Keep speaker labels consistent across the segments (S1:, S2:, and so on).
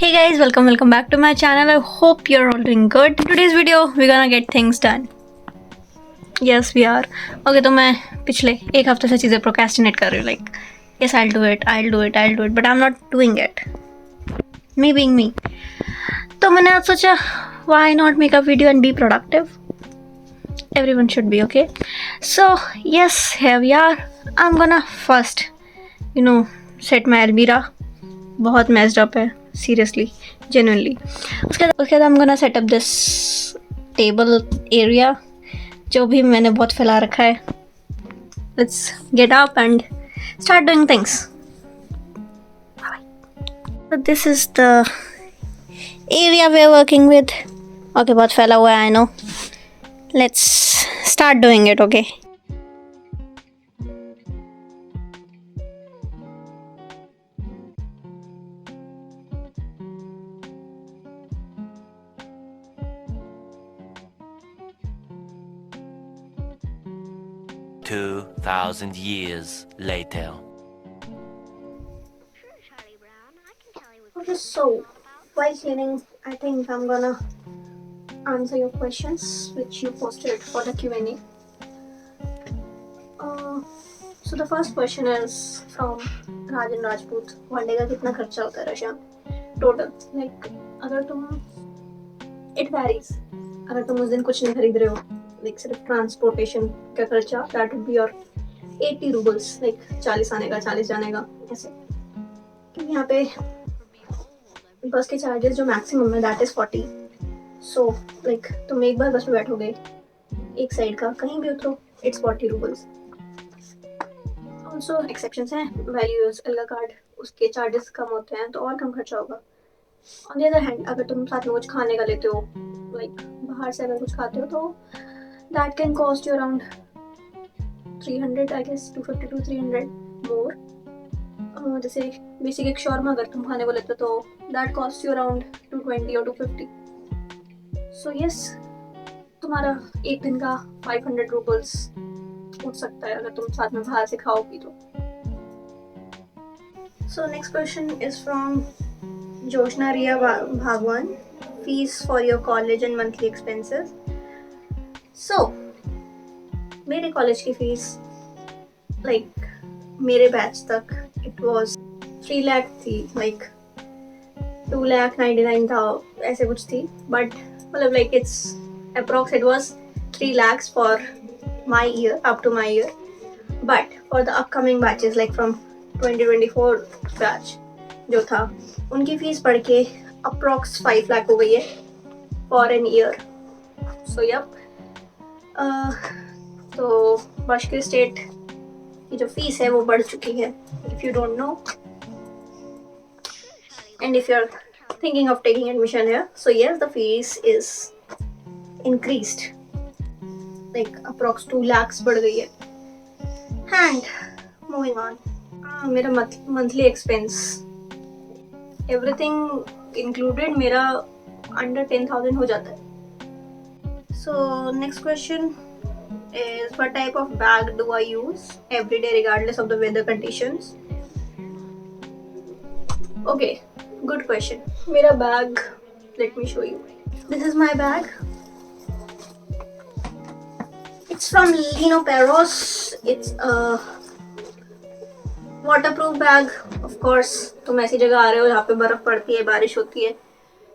S1: Hey guys, welcome back to my channel. I hope you're all doing good. In today's video, we're gonna get things done. Yes, we are. Okay, तो मैं पिछले एक हफ्ते से चीज़ें procrastinate कर रही हूँ. Like, yes, I'll do it, but I'm not doing it. Me being me. तो मैंने आज सोचा, why not make a video and be productive? Everyone should be, okay? So, yes, here we are. I'm gonna first, set my Almira. बहुत messed up है. Seriously, genuinely. उसके बाद I'm gonna set up this table area जो भी मैंने बहुत फैला रखा है. Let's get up and start doing things. Bye. So this is the area we're working with. Okay, बहुत फैला हुआ है, I know. Let's start doing it, okay?
S2: Two 2,000 years later.
S1: Okay, so while cleaning, I think I'm gonna answer your questions which you posted for the Q&A. So the first question is from Rajan Rajput. One day का कितना खर्चा होता है Russia total? Like अगर तुम it varies. अगर तुम उस दिन कुछ नहीं खरीद रहे हो, like सिर्फ ट्रांसपोर्टेशन का खर्चा, that would be your 80 rubles, like 40 आने का 40 जाने का ऐसे. क्योंकि यहाँ पे बस के चार्जेस जो मैक्सिमम है that is 40. So like तुम एक बार बस में बैठोगे एक साइड का कहीं भी उतरो it's 40 rubles. Also exceptions हैं, values अलग कार्ड उसके चार्जेस कम होते हैं तो और कम खर्चा होगा. On the other hand, अगर तुम साथ में कुछ खाने का लेते हो, like बाहर से अगर कुछ खाते हो तो that can cost you around 300, I guess 250 to 300 more. जैसे बेसिक एक शॉर्मा अगर तुम खाने को लेते हो तो that costs you around 220 or 250. So yes, तुम्हारा एक दिन का 500 rubles उठ सकता है अगर तुम साथ में बाहर से खाओ पी तो. So next question is from Joshna Riya Bhagwan. Fees for your college and monthly expenses. So मेरे कॉलेज की फीस like मेरे बैच तक it was 3 lakh थी, like 2,99,000 था ऐसे कुछ थी, but मतलब like it's approx it was 3 lakhs for my year, up to my year. But for the upcoming batches like from 2024 batch जो था उनकी फीस बढ़ के approx 5 lakh हो गई है for an year. So yep. तो बाशकिर स्टेट की जो फीस है वो बढ़ चुकी है. If you don't know and if you're thinking of taking admission here, so yes, the fees is increased, like approx 2 lakhs बढ़ गई है. And moving on, मेरा monthly expense everything included मेरा under 10,000 हो जाता है. So next question is what type of bag do I use every day regardless of the weather conditions? Okay, good question. मेरा bag, let me show you. This is my bag. It's from Lino Peros. It's a waterproof bag. Of course, तुम ऐसी जगह आ रहे हो जहाँ पे बर्फ पड़ती है, बारिश होती है.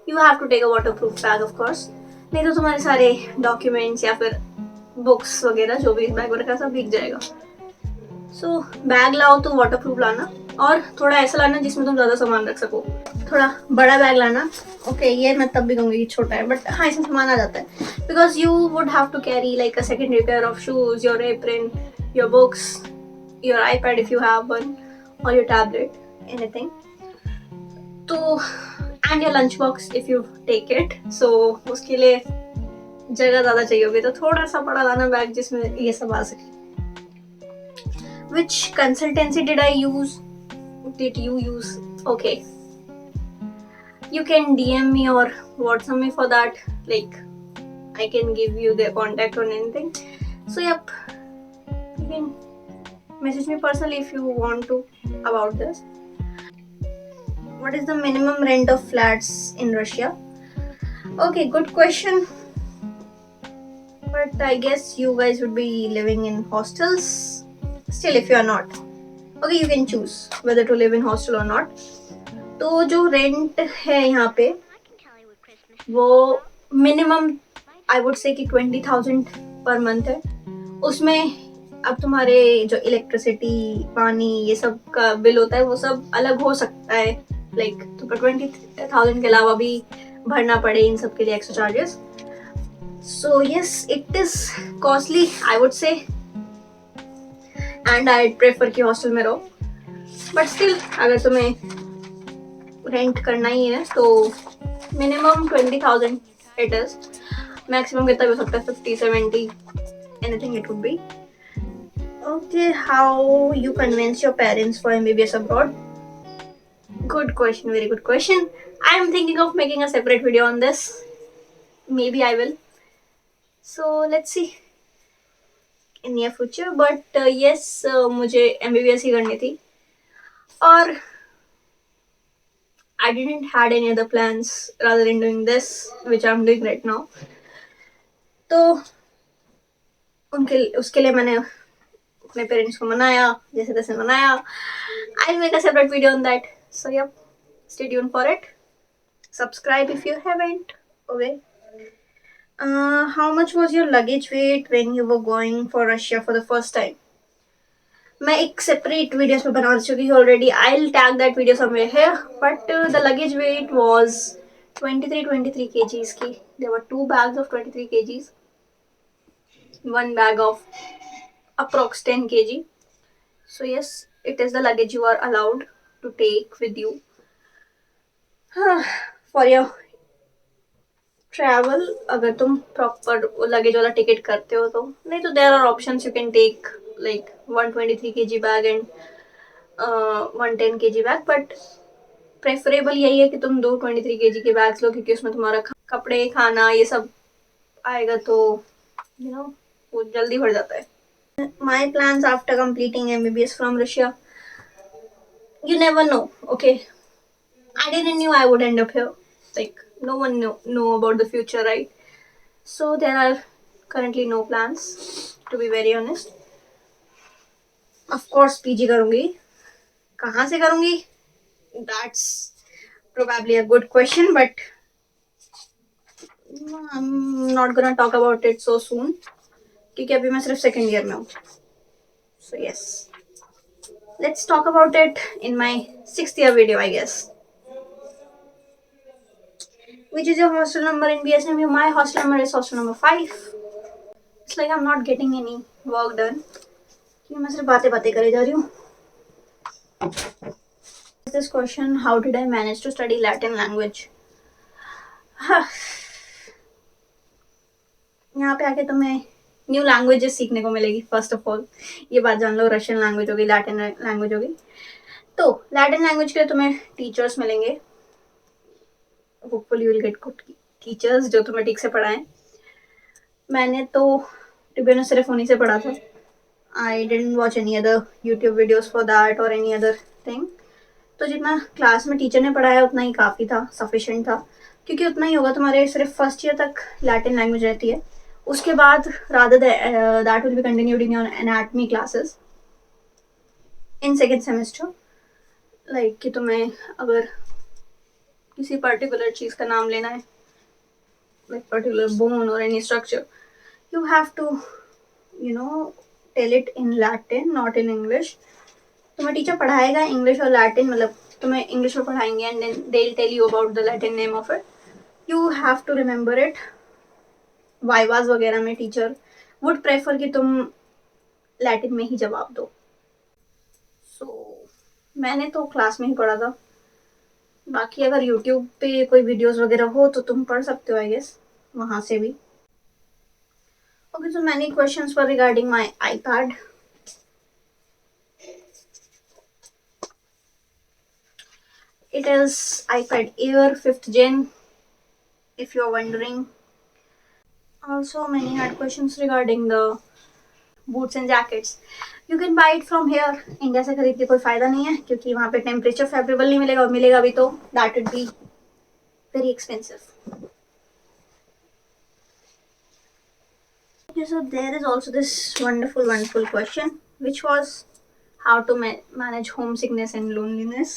S1: You have to take a waterproof bag, of course. नहीं तो तुम्हारे सारे डॉक्यूमेंट्स या फिर बुक्स वगैरह जो भी बैग में रखा सब भीग जाएगा. सो बैग लाओ तो वाटरप्रूफ लाना और थोड़ा ऐसा लाना जिसमें तुम ज़्यादा सामान रख सको. थोड़ा बड़ा बैग लाना. ओके, ये मैं तब भी कहूँगी छोटा है, बट हाँ इसमें सामान आ जाता है. Because you would have to carry like a secondary pair of shoes, your apron, your books, your iPad if you have one, और योर टैबलेट, एनीथिंग. तो and your lunch box if you take it. So उसके लिए जगह ज़्यादा चाहिए होगी तो थोड़ा सा बड़ा लाना बैग जिसमें ये सब आ सके. Which consultancy did I use? Did you use? Okay. You can DM me or WhatsApp me for that. Like, I can give you their contact or anything. So yep, you can message me personally if you want to about this. What is the minimum rent of flats in Russia? Okay, good question. But I guess you guys would be living in hostels. Still, if you are not, okay, you can choose whether to live in hostel or not. तो जो rent है यहाँ पे वो minimum I would say कि 20,000 per month है. उसमें अब तुम्हारे जो इलेक्ट्रिसिटी पानी ये सब का बिल होता है वो सब अलग हो सकता है. लाइक तो 20,000 के अलावा भी भरना पड़े इन सब के लिए extra charges. So yes, it is costly I would say, and I prefer कि हॉस्टल में रहो. बट स्टिल अगर तुम्हें रेंट करना ही है तो मिनिमम 20,000 इट इज. मैक्सिमम कितना भी हो सकता है, 50, 70, anything it would be. Okay, how you convince your parents for MBBS abroad? Good question, very good question. I am thinking of making a separate video on this. Maybe I will. So let's see in near future. But yes, मुझे MBBS ही करनी थी और I didn't had any other plans rather than doing this, which I'm doing right now. तो उसके लिए मैंने अपने parents को मनाया, जैसे तैसे मनाया. I'll make a separate video on that. So yep, stay tuned for it. Subscribe if you haven't. Okay. How much was your luggage weight when you were going for Russia for the first time? मैं एक separate videos में बना चुकी हूँ already. I'll tag that video somewhere here. But the luggage weight was 23 kgs की. There were 2 bags of 23 kgs. One bag of approx 10 kg. So yes, it is the luggage you are allowed to take with you for your travel. अगर तुम proper luggage वाला ticket करते हो तो. नहीं तो there are options you can take like 123 kg bag and 110 kg bag. But preferable यही है कि तुम 2 23 kg के bags लो, क्योंकि उसमें तुम्हारा कपड़े खाना ये सब आएगा तो you know वो जल्दी भर जाता है. My plans after completing MBBS from Russia, you never know. Okay, I didn't knew I would end up here. Like no one know about the future, right? So there are currently no plans, to be very honest. Of course PG करूँगी. कहाँ से करूँगी? That's probably a good question, but I'm not gonna talk about it so soon, क्योंकि अभी मैं सिर्फ second year में हूँ. So yes, let's talk about it in my 6th year video, I guess. Which is your hostel number in BSMU? My hostel number is hostel number 5. It's like I'm not getting any work done, क्योंकि मैं सिर्फ बातें करे जा रही हूँ. This question, how did I manage to study Latin language? यहाँ पे आके तुम्हें न्यू लैंग्वेजेस सीखने को मिलेगी. फर्स्ट ऑफ ऑल ये बात जान लो, रशियन लैंग्वेज होगी, लैटिन लैंग्वेज होगी. तो लैटिन लैंग्वेज के लिए तुम्हें टीचर्स मिलेंगे. Hopefully you will get good teachers जो तुम्हें ठीक से पढ़ाएं. मैंने तो टू सिर्फ उन्हीं से पढ़ा था. I didn't watch any other YouTube videos for that और एनी अदर थिंग. तो जितना क्लास में टीचर ने पढ़ाया उतना ही काफ़ी था, सफिशिएंट था, क्योंकि उतना ही होगा. तुम्हारे सिर्फ फर्स्ट ईयर तक लैटिन लैंग्वेज रहती है. उसके बाद rather that will be continued in your anatomy classes in second semester. Like कि तुम्हें अगर किसी पर्टिकुलर चीज़ का नाम लेना है, like particular bone or any structure, you have to tell it in Latin, not in English. तुम्हें टीचर पढ़ाएगा इंग्लिश और लैटिन, मतलब तुम्हें इंग्लिश में पढ़ाएंगे and then they'll tell you about the Latin name of it. You have to remember it. Vivas वगैरह में teacher would prefer कि तुम लैटिन में ही जवाब दो. सो मैंने तो क्लास में ही पढ़ा था. बाकी अगर यूट्यूब पे कोई वीडियोस वगैरह हो तो तुम पढ़ सकते हो, आई गेस, वहाँ से भी. Okay, so many questions were regarding my iPad. It is iPad Air 5th Gen, if you're wondering. Also, many had questions regarding the boots and jackets. You can buy it from here. India से खरीद के कोई फ़ायदा नहीं है क्योंकि वहाँ पे टेम्परेचर फेवरेबल नहीं मिलेगा, और मिलेगा भी तो that would be very expensive. Okay, so there is also this wonderful question, which was how to manage homesickness and loneliness.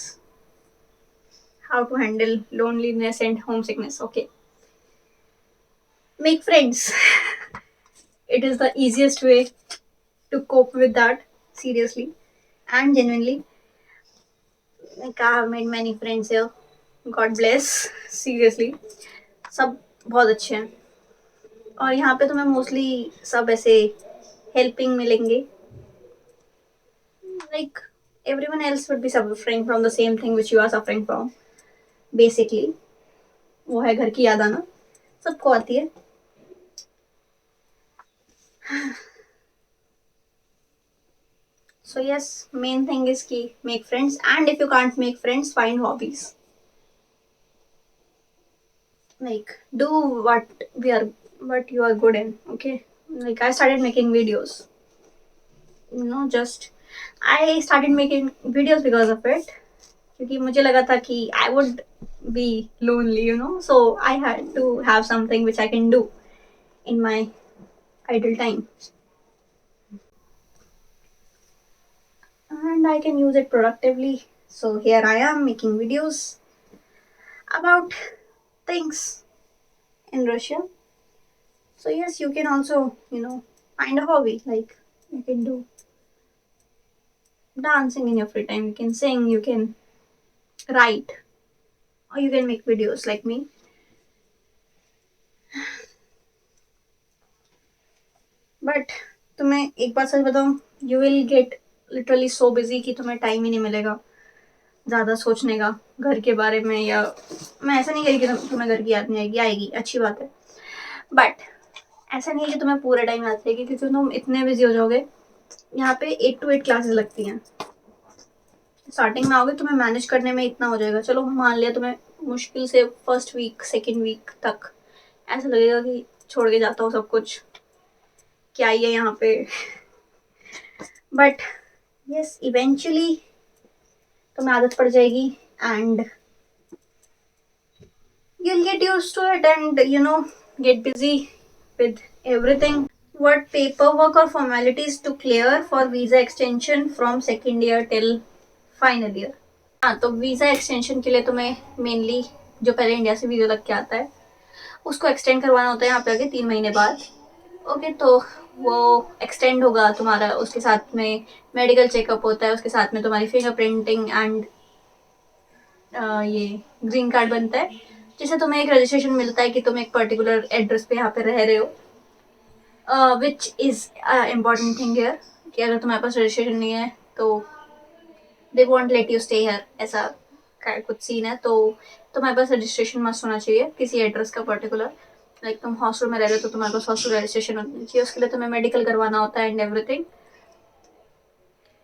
S1: How to handle loneliness and homesickness. Okay. Make friends. It is the easiest way to cope with that, seriously and genuinely. Like I have made many friends here. God bless. Seriously. सब बहुत अच्छे हैं. और यहाँ पे तुम्हें mostly सब ऐसे हेल्पिंग मिलेंगे. Like everyone else would be suffering from the same thing which you are suffering from. Basically, वो है घर की याद आना. सबको आती है. So yes, main thing is ki make friends, and if you can't make friends, find hobbies. Like do what you are good in. Okay, like I started making videos. Just I started making videos because of it. क्योंकि मुझे लगा था कि I would be lonely, so I had to have something which I can do in my idle time. And I can use it productively. So here I am making videos about things in Russia. So yes, you can also, find a hobby. Like you can do dancing in your free time. You can sing, you can write, or you can make videos like me. But तुम्हें एक बात सच बताऊं, you will get literally so busy कि तुम्हें time ही नहीं मिलेगा ज़्यादा सोचने का घर के बारे में. या मैं ऐसा नहीं कह रही कि तुम्हें घर की याद नहीं आएगी, आएगी, अच्छी बात है. बट ऐसा नहीं है कि तुम्हें पूरे टाइम याद रहेगी क्योंकि तुम इतने बिजी हो जाओगे. यहाँ पे 8 to 8 क्लासेस लगती हैं. स्टार्टिंग में आओगे तुम्हें मैनेज करने में इतना हो जाएगा. चलो मान लिया तुम्हें मुश्किल से फर्स्ट वीक सेकेंड वीक तक ऐसा लगेगा कि छोड़ के जाता हूँ सब कुछ, क्या ही है यहाँ पे. बट यस, इवेंचुअली तुम्हें आदत पड़ जाएगी and you'll get used to it and get busy with everything. What paperwork or formalities to clear for visa extension from second year till final year? हाँ, तो वीज़ा एक्सटेंशन के लिए तुम्हें mainly जो पहले इंडिया से वीज़ा लग के आता है उसको एक्सटेंड करवाना होता है यहाँ पे आके 3 महीने बाद. ओके, तो वो एक्सटेंड होगा तुम्हारा. उसके साथ में मेडिकल चेकअप होता है, उसके साथ में तुम्हारी फिंगर प्रिंटिंग एंड ये ग्रीन कार्ड बनता है, जिससे तुम्हें एक रजिस्ट्रेशन मिलता है कि तुम एक पर्टिकुलर एड्रेस पे यहाँ पे रह रहे हो. Which is important thing here कि अगर तुम्हारे पास रजिस्ट्रेशन नहीं है तो they won't let you stay here. ऐसा कुछ सीन है. तो तुम्हारे पास रजिस्ट्रेशन मस्ट होना चाहिए किसी एड्रेस का पर्टिकुलर. लाइक तुम हॉस्टल में रह रहे हो तो तुम्हारे पास हॉस्टल रजिस्ट्रेशन होनी चाहिए. उसके लिए तुम्हें मेडिकल करवाना होता है एंड एवरीथिंग.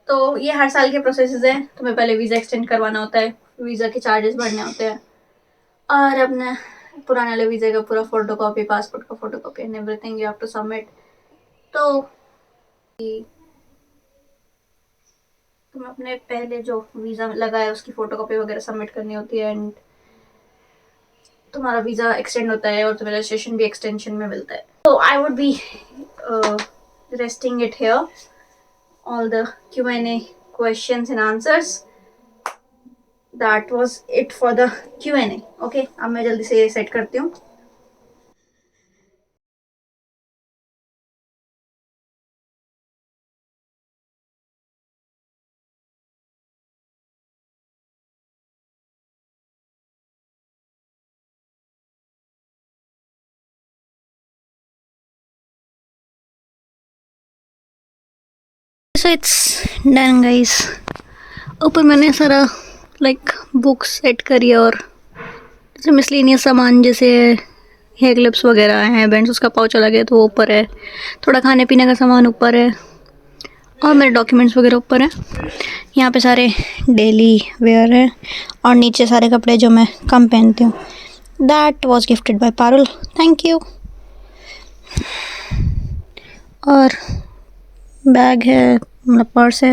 S1: तो ये हर साल के प्रोसेस हैं. तुम्हें पहले वीज़ा एक्सटेंड करवाना होता है, वीज़ा के चार्जेस भरने होते हैं, और अपने पुराने वाले वीज़ा का पूरा फोटो कॉपी, पासपोर्ट का photo copy and everything you have to submit. तो तुम्हें अपने पहले जो वीज़ा लगा है उसकी फ़ोटो कॉपी वगैरह सबमिट करनी होती है एंड तुम्हारा वीज़ा एक्सटेंड होता है और तुम्हें रजिस्ट्रेशन भी एक्सटेंशन में मिलता है. तो I would be resting it here, all the Q&A questions and answers. That was it for the Q&A. Okay, अब मैं जल्दी से सेट करती हूँ. So it's done guys. ऊपर मैंने सारा लाइक बुक्स सेट करी है और जैसे मिसलिनियस सामान जैसे हेयर क्लिप्स वगैरह हैं, बैंड्स, उसका पाउच अलग है तो वो ऊपर है. थोड़ा खाने पीने का सामान ऊपर है और मेरे डॉक्यूमेंट्स वगैरह ऊपर है. यहाँ पे सारे डेली वेयर है और नीचे सारे कपड़े जो मैं कम पहनती हूँ. That was gifted bye Parul, thank you. और बैग है, मतलब पर्स है,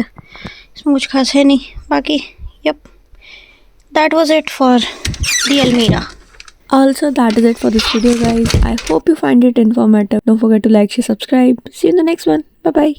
S1: इसमें कुछ खास है नहीं। बाकी yup, that was it for the almirah.
S3: Also, that is it for this video, guys. I hope you find it informative. Don't forget to like, share, subscribe. See you in the next one. Bye bye.